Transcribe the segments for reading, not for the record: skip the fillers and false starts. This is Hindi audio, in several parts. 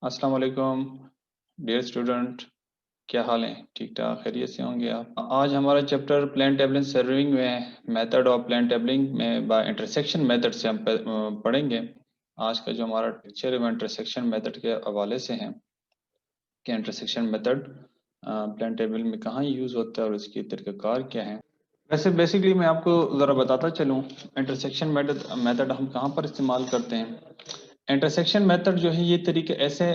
अस्सलाम वालेकुम डियर स्टूडेंट। क्या हाल है? ठीक ठाक खैरियत से होंगे आप। आज हमारा चैप्टर प्लान टेबलिंग सर्विंग में मेथड ऑफ प्लान टेबलिंग में बाय इंटरसेक्शन मेथड से हम पढ़ेंगे। आज का जो हमारा लेक्चर है वो इंटरसेक्शन मेथड के हवाले से है कि इंटरसेक्शन मेथड प्लान टेबल में कहाँ यूज़ होता है और इसके तरीक़ाकार क्या है। वैसे बेसिकली मैं आपको ज़रा बताता चलूँ इंटरसेक्शन मेथड हम कहाँ पर इस्तेमाल करते हैं। इंटरसेक्शन मेथड जो है ये तरीके ऐसे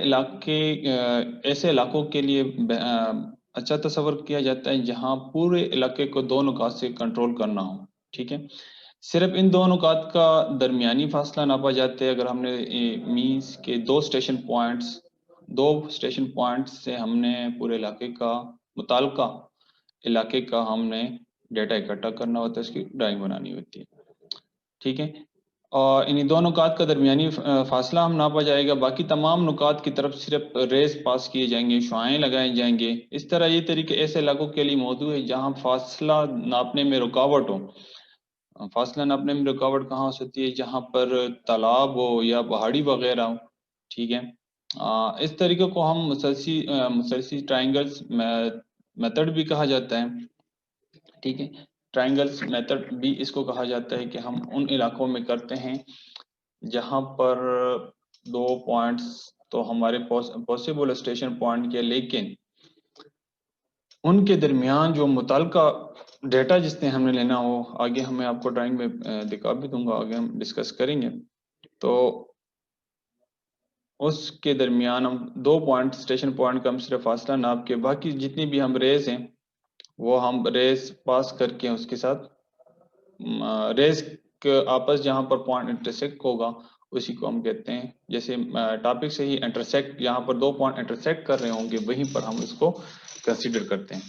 इलाकों के लिए अच्छा तस्वर किया जाता है जहाँ पूरे इलाके को दो नुकात से कंट्रोल करना हो। ठीक है, सिर्फ इन दो नुकात का दरमियानी फासला नापा जाता है। अगर हमने मीन्स के दो स्टेशन पॉइंट्स से हमने पूरे इलाके का मुताल्लिका इलाके का हमने डेटा इकट्ठा करना होता है, इसकी ड्राइंग बनानी होती है। ठीक है, और इन्हीं दो नुकात का दरमियानी फासला हम नापा जाएगा। बाकी तमाम नुकात की तरफ सिर्फ रेस पास किए जाएंगे, शुआएं लगाए जाएंगे। इस तरह ये तरीके ऐसे इलाकों के लिए मौजूद है जहाँ फासला नापने में रुकावट हो। फासला नापने में रुकावट कहाँ हो सकती है? जहाँ पर तालाब हो या पहाड़ी वगैरह हो। ठीक है, इस तरीके को हम मुसलसी ट्राइंगल्स मेथड भी कहा जाता है। ठीक है, ट्राइंगल्स मेथड भी इसको कहा जाता है कि हम उन इलाकों में करते हैं जहाँ पर दो पॉइंट्स तो हमारे पॉसिबल स्टेशन पॉइंट के, लेकिन उनके दरमियान जो मुताल्लिका डेटा जिसने हमने लेना हो, आगे हमें आपको ड्राइंग में दिखा भी दूंगा, आगे हम डिस्कस करेंगे। तो उसके दरमियान हम दो पॉइंट स्टेशन पॉइंट का हम सिर्फ फासला नाप के, बाकी जितनी भी हम रेस हैं वो हम रेस पास करके उसके साथ रेस के आपस जहाँ पर पॉइंट इंटरसेक्ट होगा उसी को हम कहते हैं। जैसे टॉपिक से ही इंटरसेक्ट, यहाँ पर दो पॉइंट इंटरसेक्ट कर रहे होंगे वहीं पर हम इसको कंसीडर करते हैं।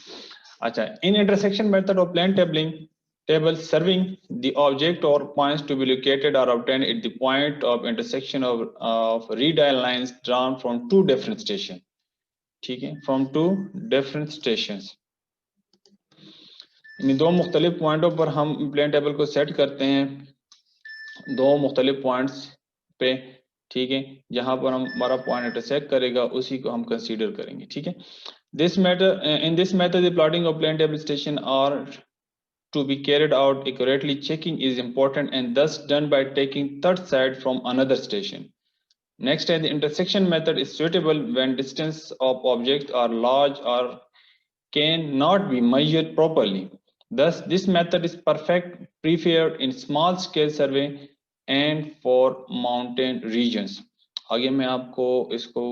अच्छा, in intersection method of plan tabling table serving the object or points to be located are obtained at the point of intersection of radial lines drawn from two different stations. ठीक है, from two different stations। इन दो मुख्तलिफ पॉइंटों पर हम प्लेन टेबल को सेट करते हैं, दो मुख्तलिफ पॉइंट्स पे। ठीक है, जहां पर हम हमारा पॉइंट इंटरसेक्ट करेगा उसी को हम कंसीडर करेंगे। ठीक है, this matter in this method the plotting of plane table station are to be carried out accurately. Checking is important and thus done by taking third side from another station. Next, the intersection method is suitable when distance of objects are large or cannot be measured properly. Thus, this method is perfect preferred in small scale survey and for mountain regions. आगे मैं आपको इसको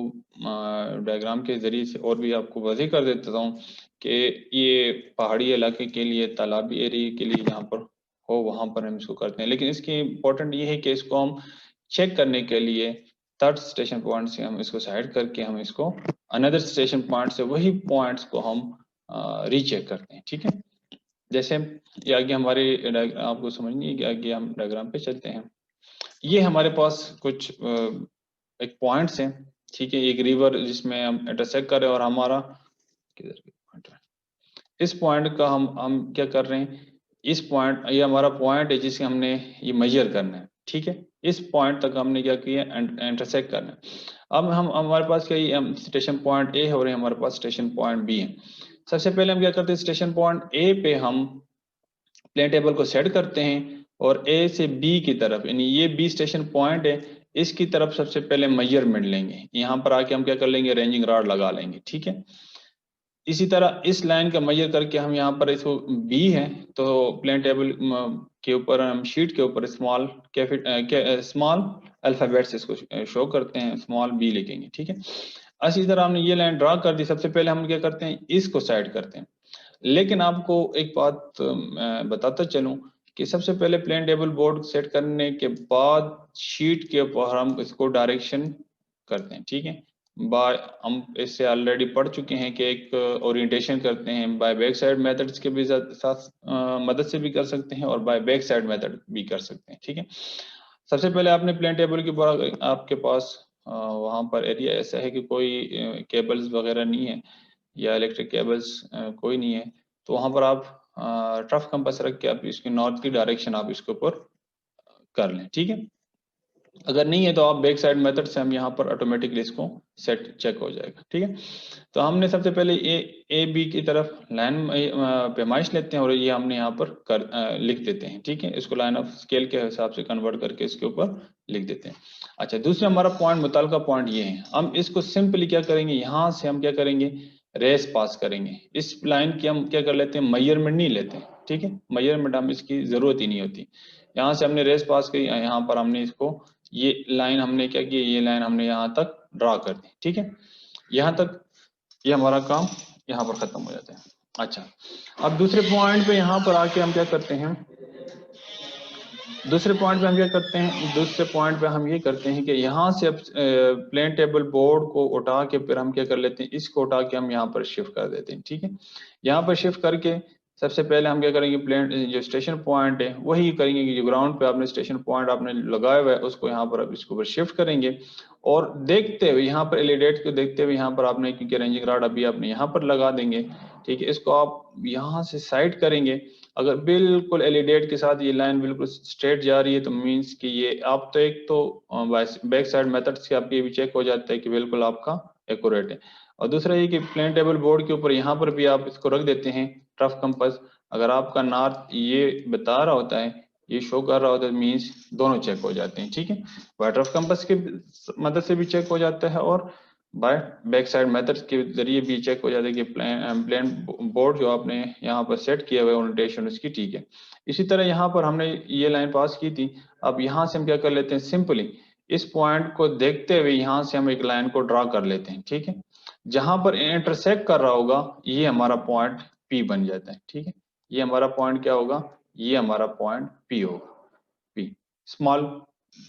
डायग्राम के जरिए से और भी आपको वाज़ेह कर देता हूँ कि ये पहाड़ी इलाके के लिए, तालाबी एरिया के लिए जहाँ पर हो वहाँ पर हम इसको करते हैं। लेकिन इसकी इम्पोर्टेंट ये है कि इसको हम चेक करने के लिए थर्ड स्टेशन पॉइंट से हम इसको साइड करके हम इसको अनदर स्टेशन पॉइंट से वही पॉइंट्स को हम रीचेक करते हैं। ठीक है, जैसे ये आगे हमारे आपको समझनी है कि आगे हम डायग्राम पे चलते हैं। ये हमारे पास कुछ एक पॉइंट्स हैं। ठीक है, एक रिवर जिसमें हम इंटरसेक्ट कर रहे हैं और हमारा किधर पॉइंट है, इस पॉइंट का हम क्या कर रहे हैं, इस पॉइंट, ये हमारा पॉइंट है जिसे हमने ये मेजर करना है। ठीक है, इस पॉइंट तक हमने क्या किया, इंटरसेक्ट करना है। अब हम हमारे पास क्या, ये स्टेशन पॉइंट ए हो रहे हैं, हमारे पास स्टेशन पॉइंट बी है। सबसे पहले हम क्या करते हैं, स्टेशन पॉइंट ए पे हम प्लेन टेबल को सेट करते हैं और ए से बी की तरफ, यानी ये बी स्टेशन पॉइंट है, इसकी तरफ सबसे पहले मेजरमेंट लेंगे। यहाँ पर आके हम क्या कर लेंगे, रेंजिंग रॉड लगा लेंगे। ठीक है, इसी तरह इस लाइन का मेजर करके हम यहाँ पर इसको बी है तो प्लेन टेबल के ऊपर हम शीट के ऊपर स्मॉल अल्फाबेट से इसको शो करते हैं, स्मॉल बी लिखेंगे। ठीक है, इसी तरह हमने ये लाइन ड्रा कर दी। सबसे पहले हम क्या करते हैं, इसको साइड करते हैं। लेकिन आपको एक बात बताता चलूं कि सबसे पहले प्लेन टेबल बोर्ड सेट करने के बाद शीट के ऊपर हम इसको डायरेक्शन करते हैं। ठीक है, बाय हम इससे ऑलरेडी पढ़ चुके हैं कि एक ओरिएंटेशन करते हैं, बाय बैक साइड मेथड्स के भी साथ मदद से भी कर सकते हैं और बाय बैक साइड मेथड भी कर सकते हैं। ठीक है, सबसे पहले आपने प्लेन टेबल के ऊपर आपके पास वहाँ पर एरिया ऐसा है कि कोई केबल्स वगैरह नहीं है या इलेक्ट्रिक केबल्स कोई नहीं है, तो वहाँ पर आप टफ कंपास रख के आप इसकी नॉर्थ की डायरेक्शन आप इसके ऊपर कर लें। ठीक है, अगर नहीं है तो आप बैक साइड मेथड से हम यहाँ पर ऑटोमेटिकली इसको सेट चेक हो जाएगा, ठीक है। तो हमने सबसे पहले ए बी की तरफ लाइन पैमाइश लेते हैं और ये हमने यहाँ पर लिख देते हैं, ठीक है। इसको लाइन ऑफ स्केल के हिसाब से कन्वर्ट करके इसके ऊपर लिख देते हैं। अच्छा, दूसरा हमारा पॉइंट, मुताल्लिका पॉइंट ये है। हम इसको सिंपली क्या करेंगे, यहाँ से हम क्या करेंगे, रेस पास करेंगे। इस लाइन की हम क्या कर लेते हैं, मेजरमेंट नहीं लेते हैं, ठीक है। मेजरमेंट हम इसकी जरूरत ही नहीं होती। यहाँ से हमने रेस पास करी, यहाँ पर हमने इसको, ये लाइन हमने क्या की, ये लाइन हमने यहाँ तक ड्रा कर दी, ठीक है। यहाँ तक ये हमारा काम यहाँ पर खत्म हो जाता है। अच्छा, अब दूसरे पॉइंट पे यहाँ पर आके हम क्या करते हैं, दूसरे पॉइंट पे हम क्या करते हैं, दूसरे पॉइंट पे हम ये करते हैं कि यहाँ से अब प्लेन टेबल बोर्ड को उठा के फिर हम क्या कर लेते हैं, इसको उठा के हम यहाँ पर शिफ्ट कर देते हैं, ठीक है। यहाँ पर शिफ्ट करके सबसे पहले हम क्या करेंगे, प्लेन जो स्टेशन पॉइंट है वही करेंगे कि जो ग्राउंड पे आपने स्टेशन पॉइंट आपने लगाया हुआ है उसको यहाँ पर अब इसको शिफ्ट करेंगे। और देखते हुए यहाँ पर एलिडेट को देखते हुए यहाँ पर आपने, क्योंकि रेंजिंग रॉड अभी आपने यहाँ पर लगा देंगे, ठीक है। इसको आप यहाँ से साइड करेंगे। अगर बिल्कुल एलिडेट के साथ ये लाइन बिल्कुल स्ट्रेट जा रही है तो मींस कि ये आप, तो एक तो बैक साइड मेथड से आपके ये भी चेक हो जाता है कि बिल्कुल आपका एक्यूरेट है। और दूसरा ये कि प्लेन टेबल बोर्ड के ऊपर यहाँ पर भी आप इसको रख देते हैं टफ कंपास। अगर आपका नॉर्थ ये बता रहा होता है, ये शो कर रहा होता है, मींस दोनों चेक हो जाते हैं, ठीक है। बाय टफ कंपास की मदद से भी चेक हो जाता है और बाय बैक साइड मेथड के जरिए भी चेक हो जाता है कि प्लेन बोर्ड जो आपने यहाँ पर सेट किया हुआ है ओरिएंटेशन उसकी, ठीक है। इसी तरह यहाँ पर हमने ये लाइन पास की थी। अब यहाँ से हम क्या कर लेते हैं, सिंपली इस पॉइंट को देखते हुए यहाँ से हम एक लाइन को ड्रा कर लेते हैं, ठीक है। जहां पर इंटरसेक्ट कर रहा होगा ये हमारा पॉइंट पी बन जाता है, ठीक है। ये हमारा पॉइंट क्या होगा, ये हमारा पॉइंट पी होगा, पी स्मॉल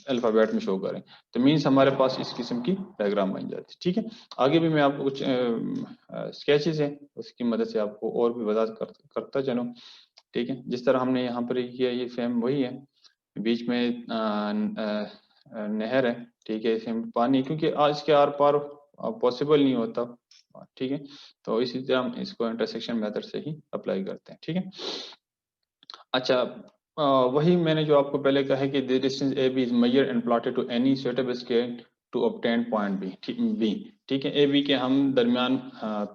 अल्फाबेट में शो करें तो मीन्स हमारे पास इस किस्म की डायग्राम बन जाती है, ठीक है। आगे भी मैं आपको कुछ स्केचेस है उसकी मदद से आपको और भी वजाहत करता चलूं, ठीक है। जिस तरह हमने यहाँ पर किया, ये सेम वही है। बीच में नहर है, ठीक है। इसमें पानी, क्योंकि आज के आर पार पॉसिबल नहीं होता, ठीक है। तो इसी तरह हम इसको इंटरसेक्शन मेथड से ही अप्लाई करते हैं, ठीक है। अच्छा, वही मैंने जो आपको पहले कहा है कि the distance A B is measured and plotted to any suitable scale to obtain point B, ठीक है। ए बी के हम दरमियान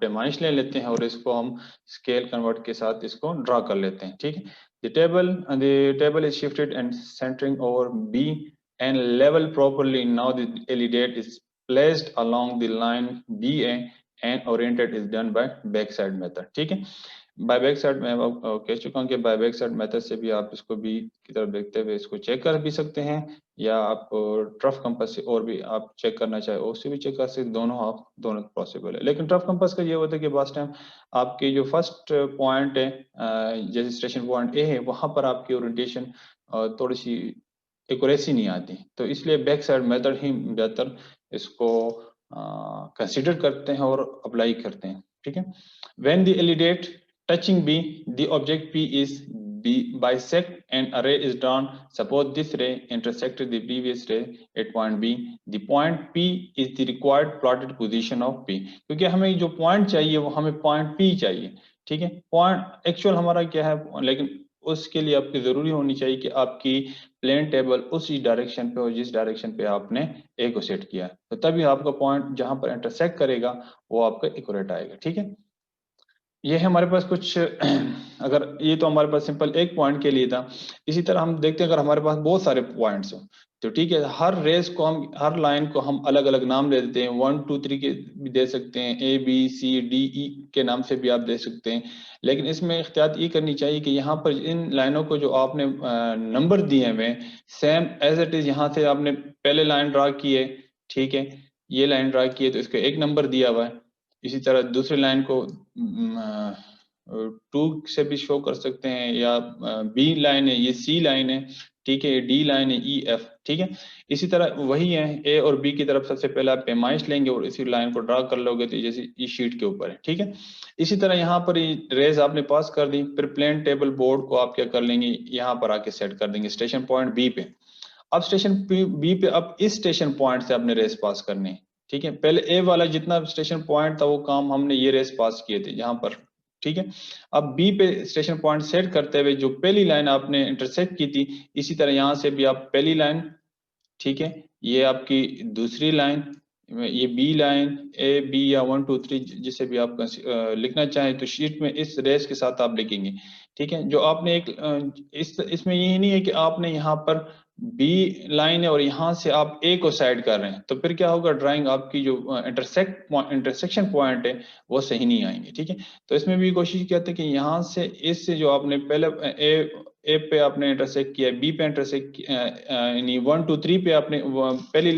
पैमाइश ले लेते हैं और इसको हम स्केल कन्वर्ट के साथ इसको ड्रा कर लेते हैं, ठीक है। The table is shifted and centering over B and level properly. Now the alidade is placed along the line B and oriented is done by back sight method, ठीक है। बाय बैक साइड में अब कह चुका हूँ कि बाय बैक साइड मेथड से भी आप इसको बी की तरफ देखते हुए इसको चेक कर भी सकते हैं, या आप ट्रफ कंपास से और भी आप चेक करना चाहे उससे भी चेक कर सकते, दोनों आप दोनों पॉसिबल है। लेकिन ट्रफ कंपास का ये होता है कि बास टाइम आपके जो फर्स्ट पॉइंट है, जैसे स्टेशन पॉइंट ए है, वहां पर आपकी ओरिएंटेशन थोड़ी सी एक्यूरेसी नहीं आती, तो इसलिए बैक साइड मेथड ही बेहतर इसको कंसिडर करते हैं और अप्लाई करते हैं, ठीक है। When the alidade touching B, the object P is bisect and array is drawn. Suppose this ray intersected the previous ray at point B. The point P is the required plotted position of P. क्योंकि हमें जो point चाहिए वो हमें point P चाहिए, ठीक है। point एक्चुअल हमारा क्या है, लेकिन उसके लिए आपकी जरूरी होनी चाहिए कि आपकी प्लेन टेबल उसी डायरेक्शन पे हो जिस डायरेक्शन पे आपने ए को सेट किया, तो तभी आपका पॉइंट जहां पर इंटरसेक्ट करेगा वो आपका एक्यूरेट आएगा, ठीक है। ये है हमारे पास कुछ अगर ये तो हमारे पास सिंपल एक पॉइंट के लिए था। इसी तरह हम देखते हैं अगर हमारे पास बहुत सारे पॉइंट्स हो तो ठीक है, हर रेस को हम, हर लाइन को हम अलग अलग नाम दे देते हैं, 1 2 3 के भी दे सकते हैं, A B C D E के नाम से भी आप दे सकते हैं। लेकिन इसमें एहतियात ये करनी चाहिए कि यहाँ पर इन लाइनों को जो आपने नंबर दिए हुए सेम एज इट इज, यहाँ से आपने पहले लाइन ड्रा की है, ठीक है, ये लाइन ड्रा की है तो इसको एक नंबर दिया हुआ है। इसी तरह दूसरी लाइन को 2 से भी शो कर सकते हैं, या बी लाइन है, ये सी लाइन है, ठीक है, डी लाइन है, ई एफ, ठीक है। इसी तरह वही है, ए और बी की तरफ सबसे पहले आप पैमाइश लेंगे और इसी लाइन को ड्रा कर लोगे तो जैसे इस शीट के ऊपर है, ठीक है। इसी तरह यहाँ पर रेज आपने पास कर दी, फिर प्लेन टेबल बोर्ड को आप क्या कर लेंगे, यहाँ पर आके सेट कर देंगे स्टेशन पॉइंट बी पे। अब स्टेशन बी पे अब इस स्टेशन पॉइंट से आपने रेस पास करनी है, ठीक है। पहले ए वाला जितना स्टेशन पॉइंट था वो काम हमने ये रेस पास किए थे यहाँ पर, ठीक है। अब बी पे स्टेशन पॉइंट सेट करते हुए जो पहली लाइन आपने इंटरसेक्ट की थी, इसी तरह यहाँ से भी आप पहली लाइन ठीक है, ये आपकी दूसरी लाइन, ये बी लाइन, ए बी या 1 2 3 जिसे भी आप लिखना चाहें तो शीट में इस रेस के साथ आप लिखेंगे। ठीक है, जो आपने एक इसमें ये नहीं है कि आपने यहाँ पर बी लाइन है और यहाँ से आप ए को साइड कर रहे हैं, तो फिर क्या होगा, ड्राइंग आपकी जो इंटरसेक्शन पॉइंट है वो सही नहीं आएंगे। ठीक है, तो इसमें भी कोशिश करते हैं कि यहाँ से इससे जो आपने पहले ए पे आपने इंटरसेक्ट किया, बी पे इंटरसेक्ट किया, यानी 1 2 3 पे आपने पहली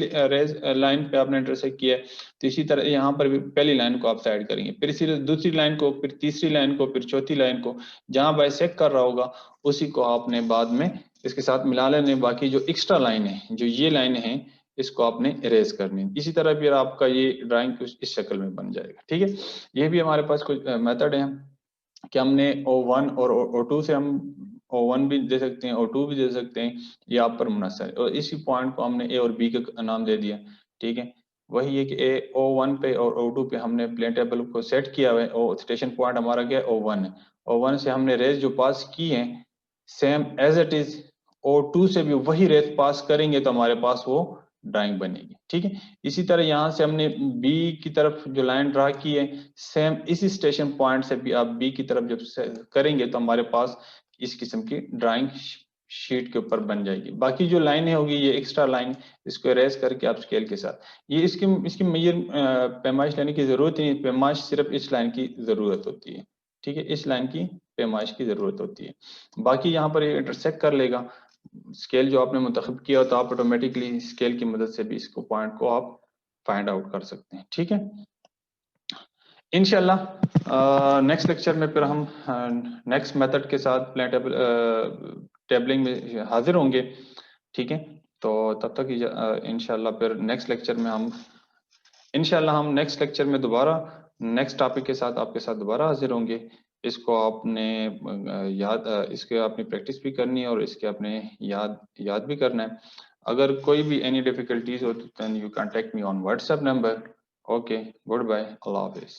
लाइन पे आपने इंटरसेक्ट किया, तो इसी तरह यहाँ पर भी पहली लाइन को आप साइड करेंगे, फिर इसी दूसरी लाइन को, फिर तीसरी लाइन को, फिर चौथी लाइन को, जहां बाइसेक्ट कर रहा होगा उसी को आपने बाद में इसके साथ मिला लेने। बाकी जो एक्स्ट्रा लाइन है, जो ये लाइन है, इसको आपने इरेज करनी है। इसी तरह फिर आपका ये ड्राइंग इस शक्ल में बन जाएगा। ठीक है, ये भी हमारे पास कुछ मेथड है कि हमने O1 और O2 से हम O1 भी दे सकते हैं, O2 भी दे सकते हैं, ये आप पर मुनहसर है। और इसी पॉइंट को हमने ए और बी का नाम दे दिया। ठीक है, वही है कि O1 पे और O2 पे हमने प्लेन टेबल को सेट किया हुआ है, और स्टेशन पॉइंट हमारा क्या O1 है। O1 से हमने रेज जो पास की है same as it is O2 से भी वही रेज पास करेंगे तो हमारे पास वो ड्राइंग बनेगी। ठीक है, इसी तरह यहाँ से हमने बी की तरफ जो लाइन ड्रा की है, सेम इसी स्टेशन पॉइंट से भी आप बी की तरफ जब करेंगे तो हमारे पास इस किस्म की ड्राइंग शीट के ऊपर बन जाएगी। बाकी जो लाइनें होगी ये एक्स्ट्रा लाइन, इसको इरेज करके आप स्केल के साथ, ये इसकी मेजर पैमाइश लेने की जरूरत नहीं, पैमाइश सिर्फ इस लाइन की जरूरत होती है। ठीक है, इस लाइन की पैमाइश की जरूरत होती है, बाकी यहाँ पर ये इंटरसेक्ट कर लेगा स्केल जो आपने मुंतखब किया, तो आप ऑटोमेटिकली स्केल की मदद से भी इसको पॉइंट को आप फाइंड आउट कर सकते हैं। ठीक है, इंशाल्लाह नेक्स्ट लेक्चर में फिर हम नेक्स्ट मेथड के साथ प्लेन टेबलिंग में हाजिर होंगे। ठीक है, तो तब तक इंशाल्लाह फिर नेक्स्ट लेक्चर में हम नेक्स्ट लेक्चर में दोबारा नेक्स्ट टॉपिक के साथ आपके साथ दोबारा हाजिर होंगे। इसको आपने इसके आपने प्रैक्टिस भी करनी है और इसके आपने याद भी करना है। अगर कोई भी एनी डिफिकल्टीज हो तो you contact me on WhatsApp number. Okay, good bye, अल्लाह हाफिज।